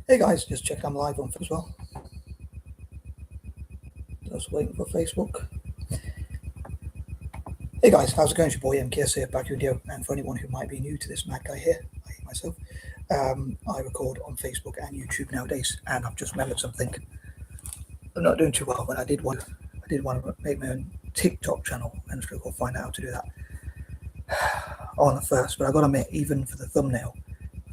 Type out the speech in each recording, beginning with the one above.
Hey guys, just check I'm live on Facebook as well. Just waiting for Facebook. Hey guys, how's it going? It's your boy M.K.S here, back with you. And for anyone who might be new to this mad guy here, like myself, I record on Facebook and YouTube nowadays, and I've just remembered something. I'm not doing too well, but I did want to make my own TikTok channel and struggle find out how to do that on the first. But I got to admit, even for the thumbnail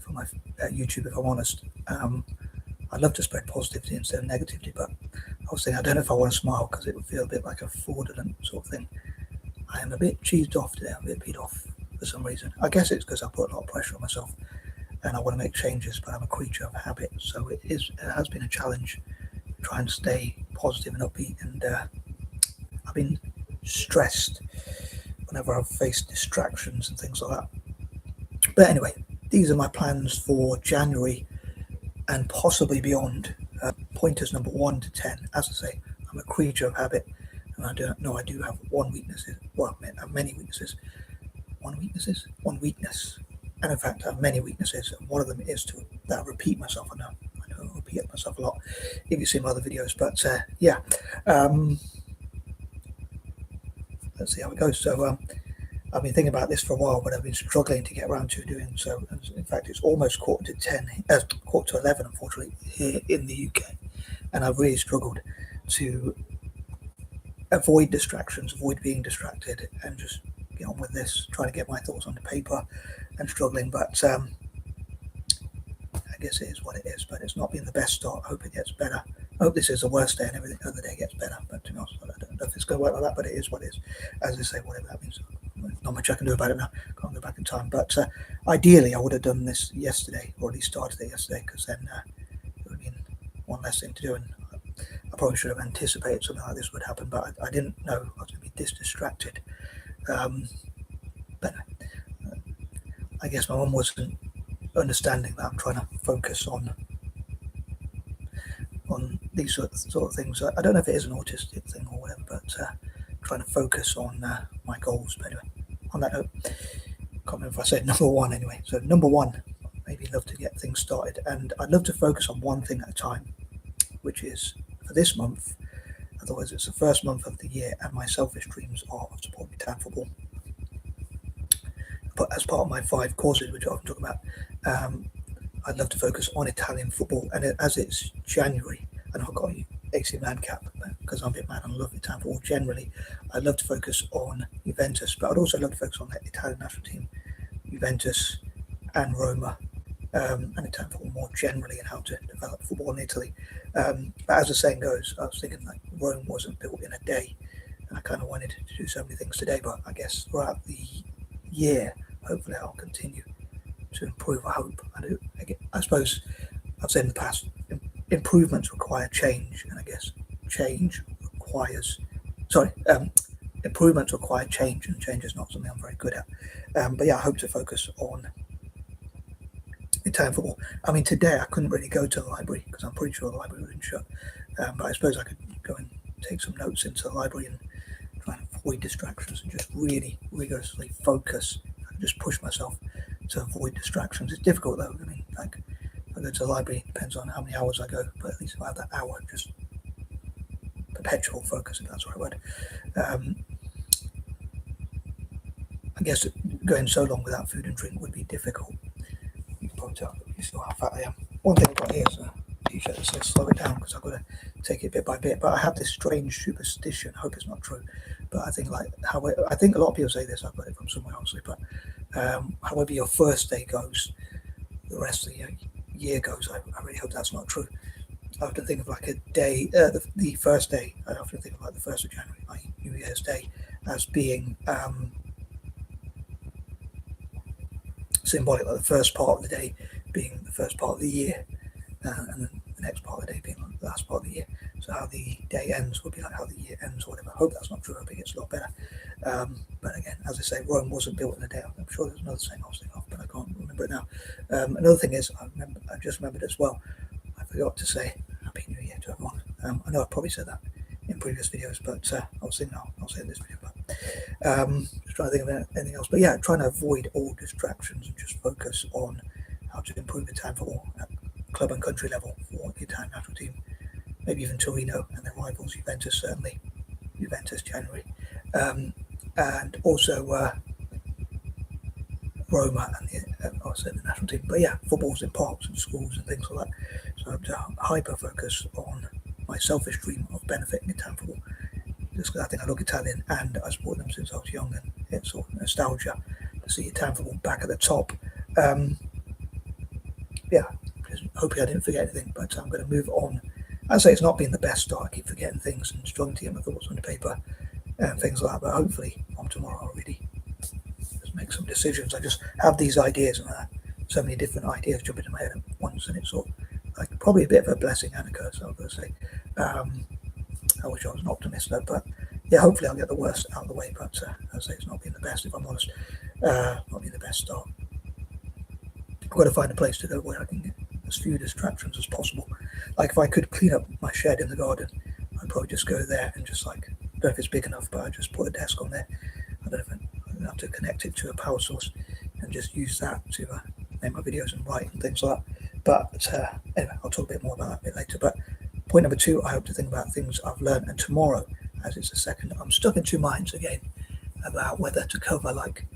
for my YouTube, if I'm honest, I'd love to spread positivity instead of negativity, but I was thinking I don't know if I want to smile because it would feel a bit like a fraudulent sort of thing. I am a bit cheesed off today. I'm a bit peed off for some reason. I guess it's because I put a lot of pressure on myself and I want to make changes, but I'm a creature of habit, so it has been a challenge trying to stay positive and upbeat. And I've been stressed whenever I've faced distractions and things like that. But anyway, these are my plans for January and possibly beyond. Pointers number 1 to 10. As I say, I'm a creature of habit, and I do have one weakness. Well, I have many weaknesses. One weakness, and in fact, I have many weaknesses. And one of them is that I repeat myself. I know I repeat myself a lot. If you see my other videos, but yeah, let's see how it goes. So I've been thinking about this for a while, but I've been struggling to get around to doing so. And in fact, it's almost quarter to 11, unfortunately, here in the UK, and I've really struggled to avoid distractions, avoid being distracted, and just get on with this, trying to get my thoughts onto paper, and struggling. But I guess it is what it is. But it's not been the best start. I hope it gets better. I hope this is the worst day and every other day gets better. But to be honest, I don't know if it's going to work like that, but it is what it is. As I say, whatever that means. Not much I can do about it now. Can't go back in time. But ideally, I would have done this yesterday, or at least started it yesterday, because then it would have been one less thing to do. And I probably should have anticipated something like this would happen, but I didn't know I was going to be this distracted. But I guess my mum wasn't understanding that I'm trying to focus on these sort of things. I don't know if it is an autistic thing or whatever, but trying to focus on my goals. But anyway, on that note, I can't remember if I said number 1 anyway. So number 1, maybe love to get things started, and I'd love to focus on one thing at a time, which is for this month. Otherwise, it's the first month of the year, and my selfish dreams are of supporting Italian football. But as part of my 5 courses, which I often talk about, I'd love to focus on Italian football. And as it's January, and I've got an AC Milan cap because I'm a bit mad and I love Italian football generally, I'd love to focus on Juventus, but I'd also love to focus on the Italian national team, Juventus and Roma, and Italian football more generally, and how to develop football in Italy. But as the saying goes, I was thinking like Rome wasn't built in a day, and I kind of wanted to do so many things today, but I guess throughout the year, hopefully I'll continue to improve. I hope. I suppose I've said in the past, improvements require change, and I guess improvements require change, and change is not something I'm very good at. But yeah, I hope to focus on Italian football. I mean, today I couldn't really go to the library because I'm pretty sure the library was shut. But I suppose I could go and take some notes into the library and try and avoid distractions and just really rigorously focus and just push myself to avoid distractions. It's difficult though. I mean, like if I go to the library, it depends on how many hours I go, but at least if I have that hour, just perpetual focus, if that's the right word. I guess going so long without food and drink would be difficult. You can probably tell you still how fat I am. One thing I've got here is a t-shirt that says slow it down because I've got to take it bit by bit. But I have this strange superstition. I hope it's not true, but I think I think a lot of people say this. I've got it from somewhere obviously, but however your first day goes, the rest of the year goes. I really hope that's not true. I often think of like a day, the first day. I often think of like the 1st of January, my New Year's Day, as being symbolic, like the first part of the day being the first part of the year, and then the next part of the day being like the last part of the year. So how the day ends would be like how the year ends or whatever. I hope that's not true. I think it's a lot better. But again, as I say, Rome wasn't built in a day. I'm sure there's another saying I was thinking of, but I can't remember it now. Another thing is, I just remembered as well, I forgot to say Happy New Year to everyone. I know I probably said that in previous videos, but I was thinking I'll say in this video. But just trying to think of anything else. But yeah, trying to avoid all distractions and just focus on how to improve the time for all. club and country level for the Italian national team, maybe even Torino and their rivals Juventus, certainly Juventus January, and also Roma and also the national team. But yeah, football's in parks and schools and things like that. So I have to hyper focus on my selfish dream of benefiting Italian football. Just because I think I look Italian and I support them since I was young, and it's sort of nostalgia to see Italian football back at the top. Yeah, just hoping I didn't forget anything, but I'm going to move on. I'd say it's not been the best start. I keep forgetting things and struggling to get my thoughts on the paper and things like that. But hopefully from tomorrow I'll really just make some decisions. I just have these ideas and so many different ideas jump into my head at once, and it's sort of like probably a bit of a blessing and a curse, I'm going to say. I wish I was an optimist though, but yeah, hopefully I'll get the worst out of the way. But I'd say it's not been the best, if I'm honest. Not been the best start. I've got to find a place to go where I can get as few distractions as possible. Like if I could clean up my shed in the garden, I'd probably just go there and just like, I don't know if it's big enough, but I'd just put a desk on there. I don't know if I have to connect it to a power source and just use that to make my videos and write and things like that. But anyway, I'll talk a bit more about that a bit later. But point number 2, I hope to think about things I've learned. And tomorrow, as it's the second, I'm stuck in two minds again about whether to cover like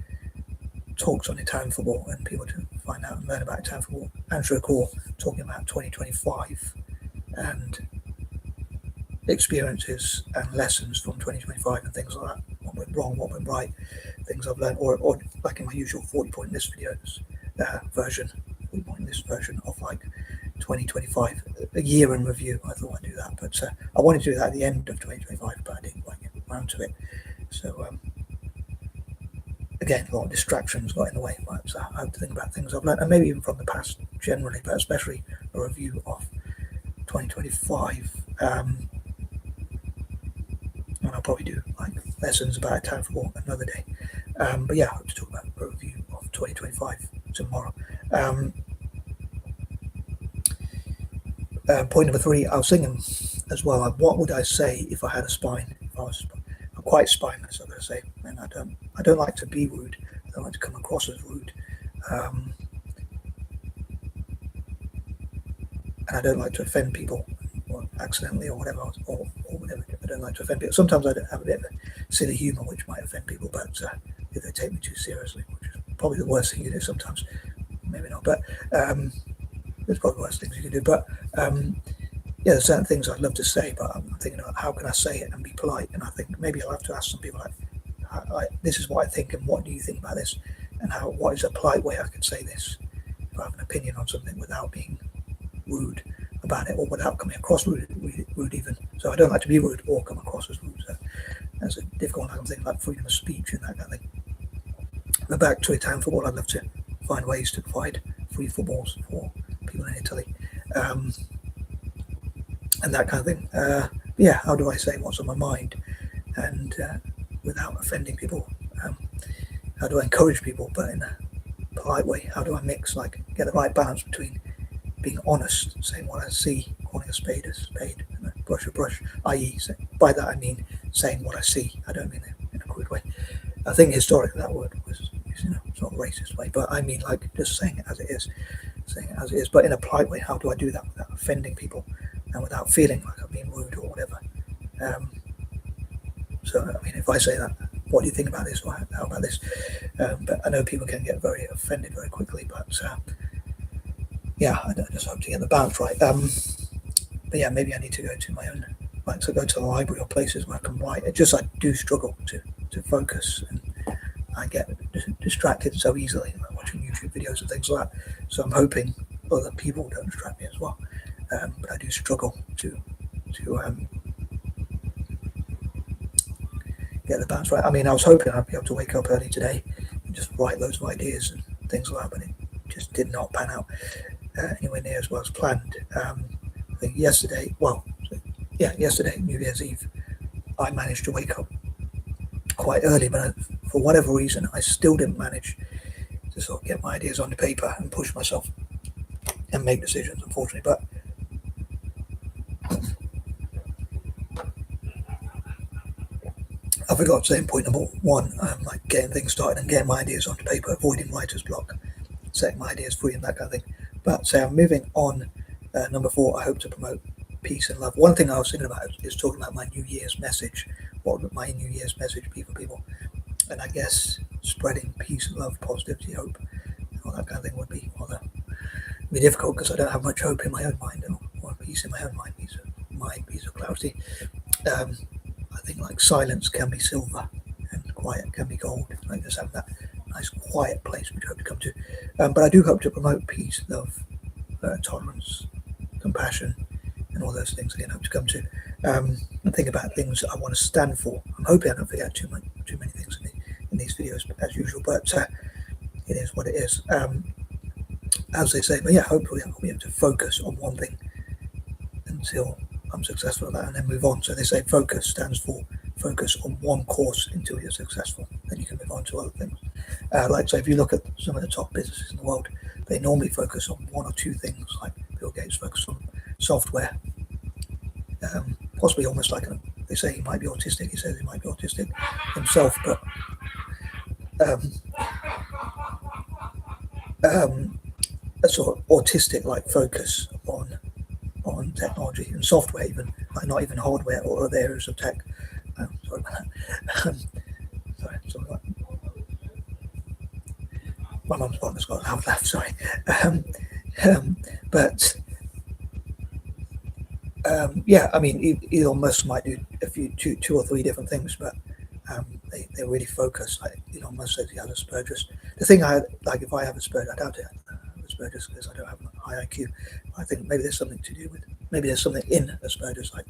talks on Italian football and people to find out and learn about Italian football, answer a call talking about 2025 and experiences and lessons from 2025 and things like that. What went wrong, what went right, things I've learned, or like in my usual 40-point list videos version, 40-point list version of like 2025, a year in review. I thought I'd do that, but I wanted to do that at the end of 2025, but I didn't quite get around to it. So again, a lot of distractions got in the way, but I hope to think about things I've learned, and maybe even from the past generally, but especially a review of 2025. And I'll probably do like lessons about Italian football another day. But yeah, I hope to talk about a review of 2025 tomorrow. Point number 3, I was thinking as well, like, what would I say if I had a spine? I'm quite spineless, I'm going to say, and I don't like to be rude. I don't like to come across as rude, and I don't like to offend people, or accidentally, or whatever, or whatever. I don't like to offend people. Sometimes I have a bit of a silly humour which might offend people, but if they take me too seriously, which is probably the worst thing you do sometimes, maybe not, but there's probably worse things you can do. But yeah, there's certain things I'd love to say, but I'm thinking about how can I say it and be polite. And I think maybe I'll have to ask some people like, this is what I think, and what do you think about this, and what is a polite way I could say this if I have an opinion on something without being rude about it, or without coming across rude even. So I don't like to be rude or come across as rude. So that's a difficult one. I'm thinking about freedom of speech and that kind of thing. But back to Italian football, I'd love to find ways to provide free footballs for people in Italy, and that kind of thing. Yeah, how do I say what's on my mind, and without offending people? How do I encourage people, but in a polite way? How do I mix, like, get the right balance between being honest, saying what I see, calling a spade, and a brush, i.e., by that I mean saying what I see. I don't mean it in a crude way. I think historically that word was used in a sort of racist way, but I mean like just saying it as it is, but in a polite way. How do I do that without offending people and without feeling like I'm being rude or whatever? So, I mean, if I say that, what do you think about this, or how about this? But I know people can get very offended very quickly, but yeah, I just hope to get the balance right. But yeah, maybe I need to go to my own, like to go to the library or places where I can write. It just, I do struggle to focus, and I get distracted so easily, like watching YouTube videos and things like that. So I'm hoping other people don't distract me as well. But I do struggle to get the balance right. I mean, I was hoping I'd be able to wake up early today and just write loads of ideas and things like that, but it just did not pan out anywhere near as well as planned. I think yesterday, New Year's Eve, I managed to wake up quite early, but for whatever reason, I still didn't manage to sort of get my ideas onto paper and push myself and make decisions, unfortunately. But I forgot to say in point number 1, like getting things started and getting my ideas onto paper, avoiding writer's block, setting my ideas free and that kind of thing. But I'm moving on Number 4, I hope to promote peace and love. One thing I was thinking about is talking about my New Year's message. What would my New Year's message be for people? And I guess spreading peace, love, positivity, hope, all that kind of thing would be rather be difficult because I don't have much hope in my own mind or peace in my own mind, peace of clarity. I think like silence can be silver and quiet can be gold. Like just having that nice quiet place which I hope to come to. But I do hope to promote peace, love, tolerance, compassion, and all those things again I hope to come to. And think about things I want to stand for. I'm hoping I don't forget too many things in these videos as usual, but it is what it is. As they say, but yeah, hopefully I'll be able to focus on one thing until I'm successful at that and then move on. So they say focus stands for focus on one course until you're successful, then you can move on to other things. Like, so if you look at some of the top businesses in the world, they normally focus on one or two things. Like Bill Gates focused on software, possibly almost like they say he might be autistic. He says he might be autistic himself, but a sort of autistic like focus on technology and software, even like not even hardware or other areas of tech. Sorry about that. Sorry about that. My mum's partner's got a loud laugh. Sorry, but yeah, I mean, Elon Musk might do two or three different things, but they really focus. Like Elon Musk says he has Asperger's. The thing like, if I have Asperger's, I doubt it. Asperger's because I don't have a high IQ. I think maybe there's something to do with. Maybe there's something in Asperger's, like,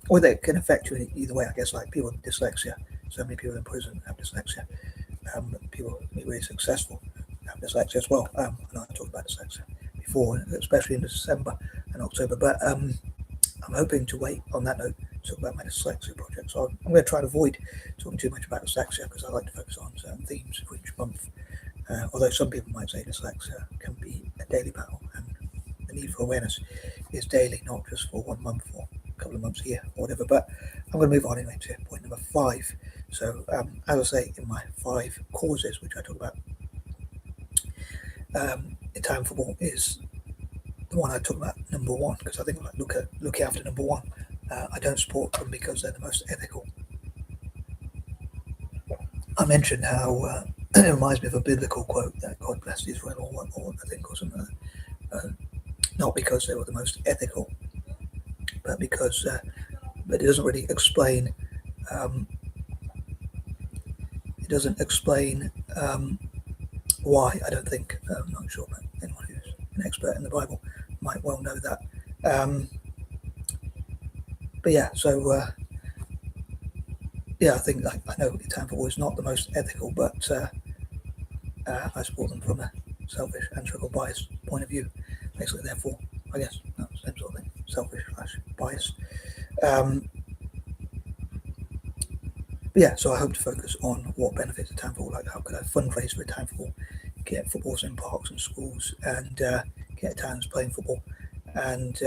or that can affect you in either way. I guess like people with dyslexia. So many people in prison have dyslexia. People who are really successful have dyslexia as well. I know I talked about dyslexia before, especially in December and October, but I'm hoping to wait on that note to talk about my dyslexia project. So I'm going to try and avoid talking too much about dyslexia because I like to focus on certain themes for each month. Although some people might say dyslexia can be a daily battle, and the need for awareness is daily, not just for 1 month or a couple of months a year or whatever. But I'm going to move on anyway to point number 5. So as I say, in my 5 causes which I talk about, Italian football is the one I talk about number 1, because I think like look after number 1. I don't support them because they're the most ethical. I mentioned how it reminds me of a biblical quote that God blessed Israel or I think or something like that. Not because they were the most ethical, but because but it doesn't really explain. It doesn't explain why. I don't think. I'm not sure, but anyone who's an expert in the Bible might well know that. But yeah, so yeah, I think I know Italian football is not the most ethical, but I support them from a selfish and trickle bias point of view. Basically, therefore, I guess that's the same sort of thing, selfish/bias. Yeah, so I hope to focus on what benefits Italian football, like how could I fundraise for Italian football, get footballs in parks and schools, and get Italians playing football, and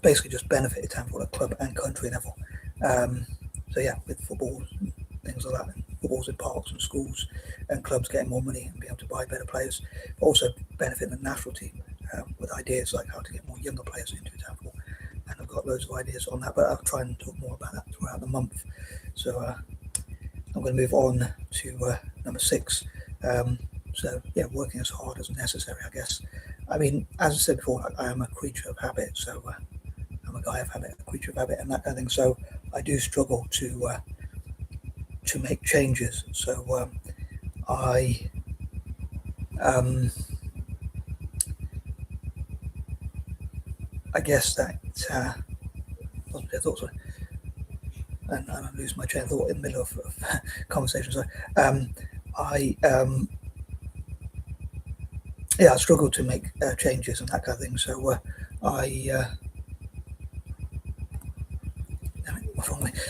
basically just benefit Italian football at club and country level. So yeah, with footballs and things like that, and footballs in parks and schools, and clubs getting more money and be able to buy better players, but also benefit the national team with ideas like how to get more younger players into Italian football. And I've got loads of ideas on that, but I'll try and talk more about that throughout the month. So I'm going to move on to number 6. So yeah, working as hard as necessary, I guess. I mean, as I said before, I am a creature of habit, so I'm a guy of habit, a creature of habit, and that kind of thing. So I do struggle to make changes. So I guess that lost my thoughts, and I lose my train of thought in the middle of conversation. So I struggle to make changes and that kind of thing. So what's wrong with me?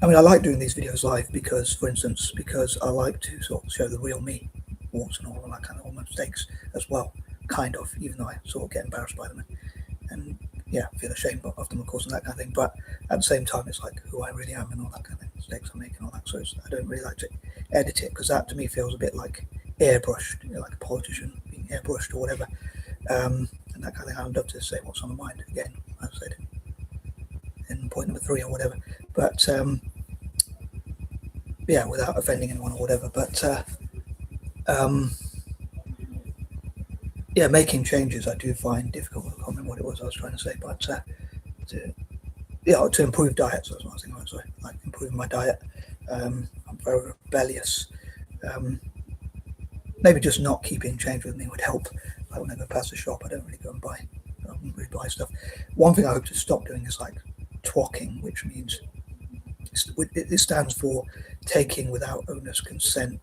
I mean, I like doing these videos live because, for instance, because I like to sort of show the real me, warts and all my mistakes as well, kind of, even though I sort of get embarrassed by them. And feel ashamed of them, of course, and that kind of thing. But at the same time, it's like who I really am and all that kind of thing, mistakes I make and all that. So I don't really like to edit it because that to me feels a bit like airbrushed, like a politician being airbrushed or whatever. And that kind of thing. I'd love to say what's on my mind again, as I said in point number 3 or whatever. But without offending anyone or whatever. But making changes I do find difficult. I can't remember what it was I was trying to say, but to improve diets. That's what I was thinking. Sorry, like improving my diet. I'm very rebellious. Maybe just not keeping change with me would help. Like when I go past the shop, I don't really go and buy. I don't really buy stuff. One thing I hope to stop doing is like twocking, which means it stands for taking without owner's consent.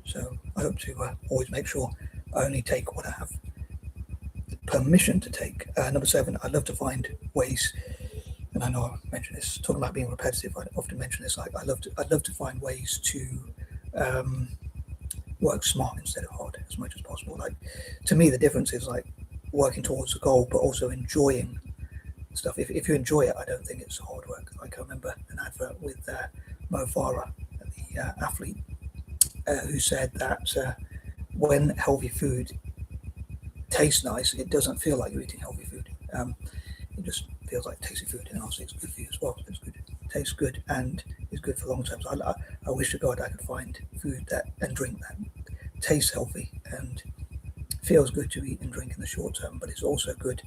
So I hope to always make sure I only take what I have permission to take. Number 7, I love to find ways, and I know I mentioned this, talking about being repetitive, I often mention this, like I'd love to find ways to work smart instead of hard as much as possible. Like to me, the difference is like working towards a goal, but also enjoying stuff. If you enjoy it, I don't think it's hard work. Like I remember an advert with Mo Farah, the athlete, who said that when healthy food tastes nice, it doesn't feel like you're eating healthy food. It just feels like tasty food, and obviously it's good for you as well. It's good, tastes good, and is good for long term. So I wish to God I could find food and drink that tastes healthy and feels good to eat and drink in the short term, but it's also good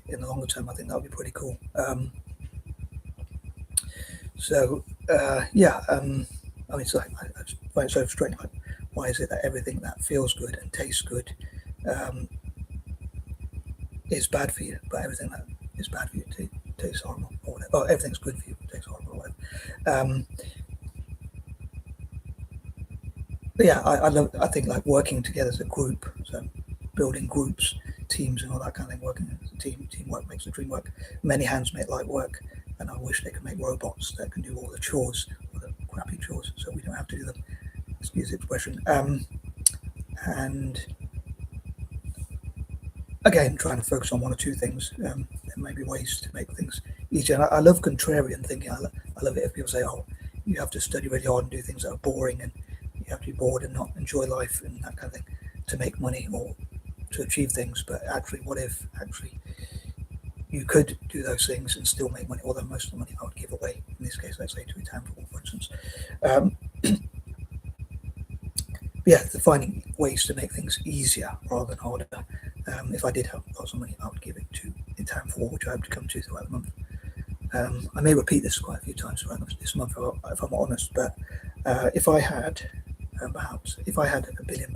in the longer term. I think that would be pretty cool. I mean, it's like I just find it so strange. Like, why is it that everything that feels good and tastes good is bad for you, but everything that is bad for you tastes horrible or whatever? Oh, everything's good for you tastes horrible or whatever. I think like working together as a group, so building groups, teams, and all that kind of thing. Working as a team, teamwork makes the dream work. Many hands make light work, and I wish they could make robots that can do all the chores, all the crappy chores, so we don't have to do them. Excuse the expression. And again, trying to focus on one or two things. There may be ways to make things easier. And I love contrarian thinking. I love it if people say, "Oh, you have to study really hard and do things that are boring, and you have to be bored and not enjoy life and that kind of thing to make money or to achieve things." But actually, what if you could do those things and still make money? Although most of the money I would give away, in this case, let's say to Italian football, for instance. Finding ways to make things easier rather than harder. If I did have lots of money, I would give it to Italian football, which I hope to come to throughout the month. I may repeat this quite a few times throughout this month, if I'm honest. But if I had, perhaps, if I had £1 billion,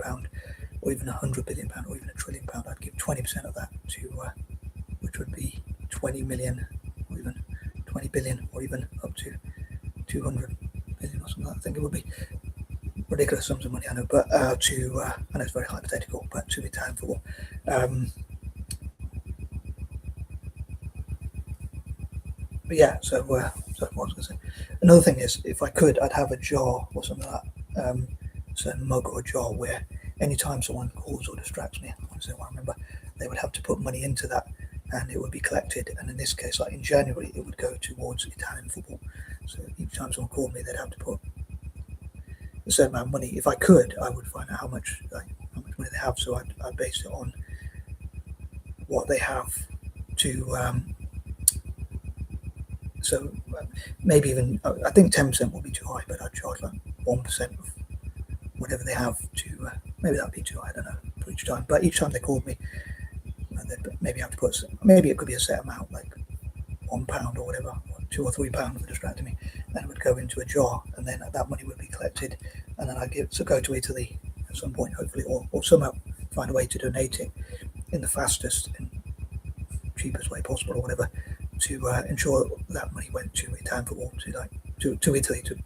or even £100 billion, or even £1 trillion, I'd give 20% of that to, which would be 20 million, or even 20 billion, or even up to 200 billion or something. I think it would be ridiculous sums of money, I know, but I know it's very hypothetical, but to Italian football. So what was I going to say? Another thing is, if I could, I'd have a jar or something like that, so a mug or a jar where anytime someone calls or distracts me, I remember, they would have to put money into that, and it would be collected. And in this case, like in January, it would go towards Italian football. So each time someone called me, they'd have to put a certain amount of money. If I could, I would find out how much money they have. So I'd base it on what they have to. So maybe even, I think 10% would be too high, but I'd charge like 1% of whatever they have to. Maybe that'd be too high. I don't know for each time. But each time they called me, they'd maybe have to put. Maybe it could be a set amount, like £1 or whatever, or £2 or £3 for distracting me. Then it would go into a jar, and then that money would be collected, and then I'd go to Italy at some point, hopefully, or somehow find a way to donate it in the fastest and cheapest way possible, or whatever, to ensure that money went to Italian football, to Italy, to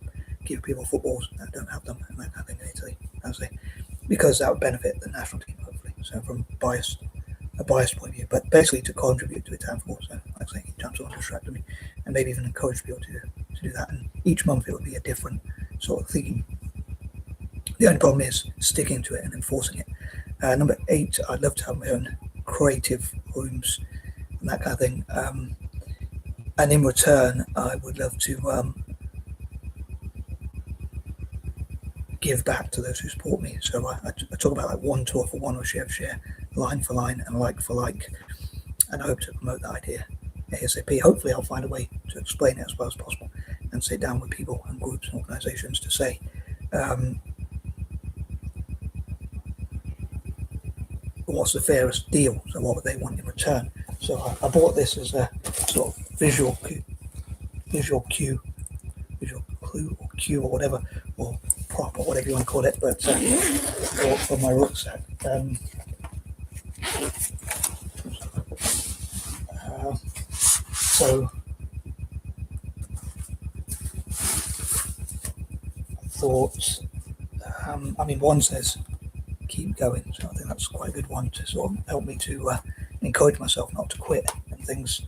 give people footballs that don't have them, and that kind of thing in Italy, because that would benefit the national team, hopefully. So from a biased point of view, but basically to contribute to Italian football. So like I say, each time someone distracted me, and maybe even encourage people to do that. And each month it would be a different sort of theme. The only problem is sticking to it and enforcing it. Number 8, I'd love to have my own creative rooms. and that kind of thing. And in return, I would love to give back to those who support me. So I talk about like one tour for one, or share for share, line for line, and like for like. And I hope to promote that idea ASAP. Hopefully, I'll find a way to explain it as well as possible and sit down with people and groups and organisations to say, what's the fairest deal? So what would they want in return? So I bought this as a sort of visual cue, or cue, or whatever, or prop, or whatever you want to call it, but for my rucksack. So I thought, one says keep going, so I think that's quite a good one to sort of help me to encourage myself not to quit and things.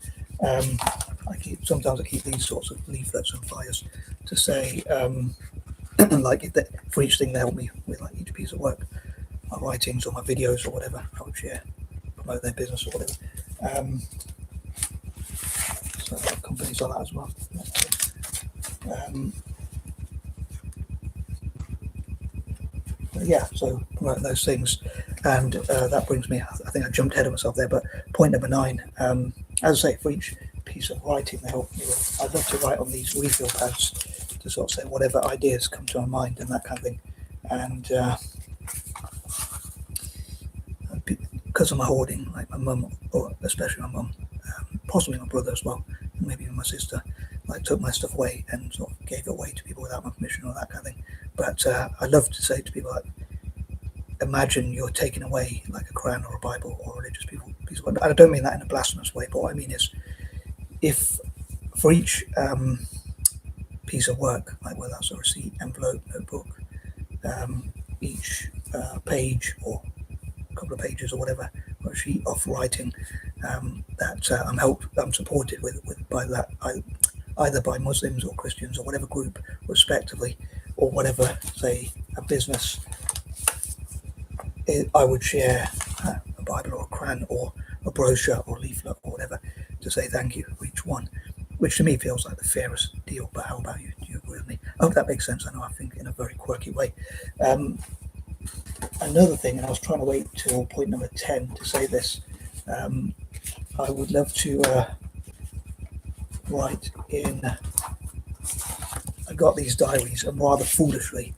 Sometimes I keep these sorts of leaflets and flyers to say, like for each thing they help me with, like each piece of work, my writings or my videos or whatever, I would share, promote their business or whatever. So companies like that as well. So promoting those things, and that brings me, I think I jumped ahead of myself there, but point number 9, as I say, for each piece of writing they help me with, I'd love to write on these refill pads to sort of say whatever ideas come to my mind and that kind of thing. And because of my hoarding, like my mum, or especially my mum, possibly my brother as well, and maybe even my sister, like took my stuff away and sort of gave it away to people without my permission or that kind of thing. But I love to say to people, like, imagine you're taking away like a Quran or a Bible or a religious piece of work. I don't mean that in a blasphemous way, but what I mean is, if for each piece of work, like whether that's a receipt, envelope, notebook, each page or a couple of pages or whatever, or a sheet of writing, that I'm supported with by that, either by Muslims or Christians or whatever group respectively, or whatever, say, a business, I would share a Bible or a Quran or a brochure or leaflet or whatever to say thank you for each one, which to me feels like the fairest deal. But how about you? Do you agree with me? I hope that makes sense. I know I think in a very quirky way. Another thing, and I was trying to wait till point number 10 to say this, I would love to write in. I got these diaries, and rather foolishly,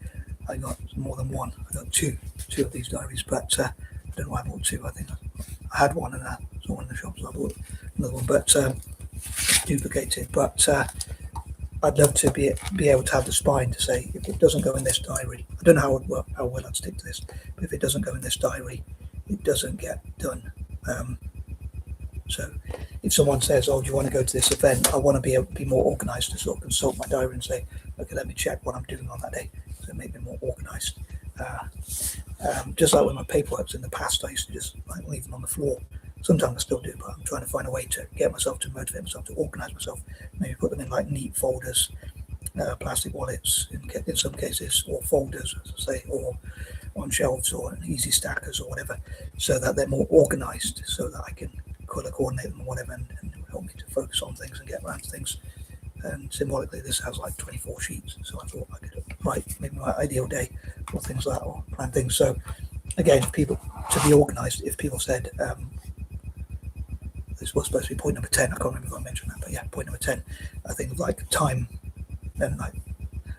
I got more than one. I got two of these diaries, but I don't know why I bought two. I think I had one and I saw one in the shop, so I bought another one, but duplicated. But I'd love to be able to have the spine to say, if it doesn't go in this diary, I don't know how well I'd stick to this, but if it doesn't go in this diary, it doesn't get done. So if someone says, oh, do you want to go to this event, I want to be able to be more organised, to sort of consult my diary and say, okay, let me check what I'm doing on that day, so it make me more organised. Just like with my paperworks in the past, I used to just like leave them on the floor. Sometimes I still do, but I'm trying to find a way to get myself to motivate myself to organise myself. Maybe put them in like neat folders, plastic wallets in some cases, or folders, as I say, or on shelves or in easy stackers or whatever, so that they're more organised, so that I can colour coordinate them or whatever, and help me to focus on things and get around to things. And symbolically, this has like 24 sheets, so I thought I could write maybe my ideal day or things like that, or plan things. So again, people to be organised. If people said this was supposed to be point number 10, I can't remember if I mentioned that, but yeah, point number 10. I think of like time, and like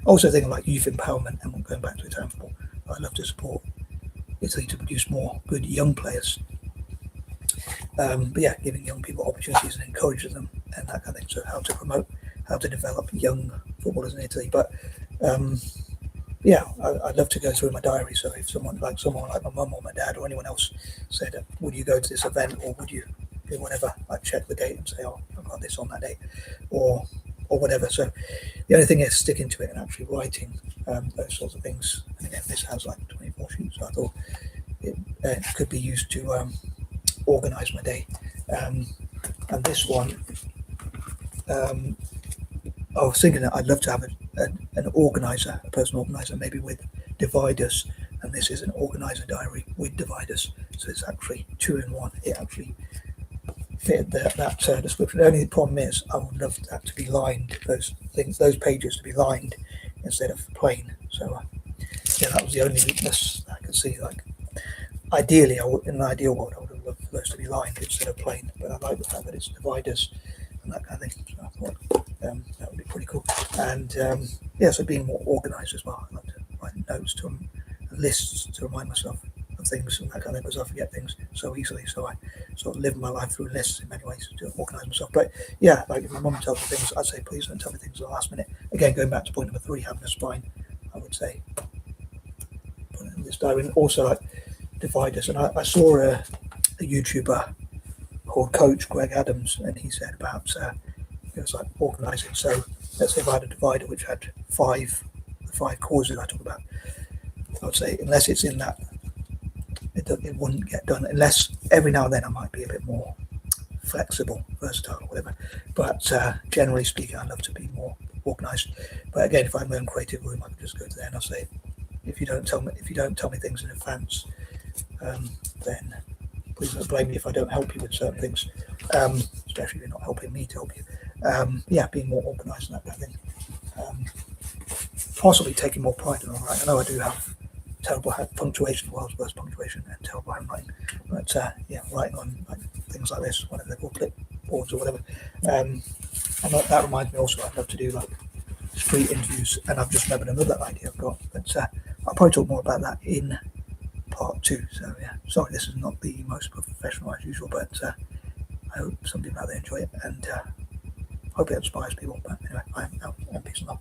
also think of like youth empowerment, and going back to Italian football. I love to support Italy to produce more good young players. But yeah, giving young people opportunities and encouraging them and that kind of thing. So how to promote, how to develop young footballers in Italy. But I'd love to go through my diary. So if someone like my mum or my dad or anyone else said, would you go to this event, or would you do whatever, I'd check the date and say, oh, I've got this on that date, or whatever. So the only thing is sticking to it and actually writing those sorts of things. And again, this has like 24 sheets, so I thought it could be used to organise my day. And this one, I was thinking that I'd love to have an organiser, a personal organiser, maybe with dividers. And this is an organiser diary with dividers, so it's actually 2 in 1. It actually fitted that description. The only problem is I would love that to be lined. Those pages to be lined instead of plain. So yeah, that was the only weakness I could see. Like ideally, in an ideal world, I would have loved those to be lined instead of plain. But I like the fact that it's dividers and that kind of thing. So I thought that would be pretty cool. And yeah, so being more organised as well. I like to write notes to them, lists to remind myself of things and that kind of thing, because I forget things so easily. So I sort of live my life through lists in many ways to organise myself. But yeah, like if my mum tells me things, I'd say please don't tell me things at the last minute. Again, going back to point number 3, having a spine, I would say put it in this diary. And also like dividers. And I saw a YouTuber called Coach Greg Adams, and he said about it was like organising. So let's say if I had a divider which had the 5 causes I talk about, I would say unless it's in that, it wouldn't get done, unless every now and then I might be a bit more flexible, versatile, or whatever. But generally speaking, I love to be more organised. But again, if I'm in my own creative room, I can just go to there and I'll say, if you don't tell me things in advance, then please don't blame me if I don't help you with certain things, especially if you're not helping me to help you. Yeah, being more organised and that kind of thing. Possibly taking more pride in all right. I know I do have terrible punctuation, world's worst punctuation, and terrible handwriting. But yeah, writing on like things like this, whatever they're called, clipboards or whatever. And that reminds me also, I'd love to do like street interviews, and I've just remembered another idea I've got. But I'll probably talk more about that in part 2. So yeah, sorry, this is not the most professional as usual, but I hope some people out there enjoy it, and hope it inspires people. But anyway, I'm out, and peace and love.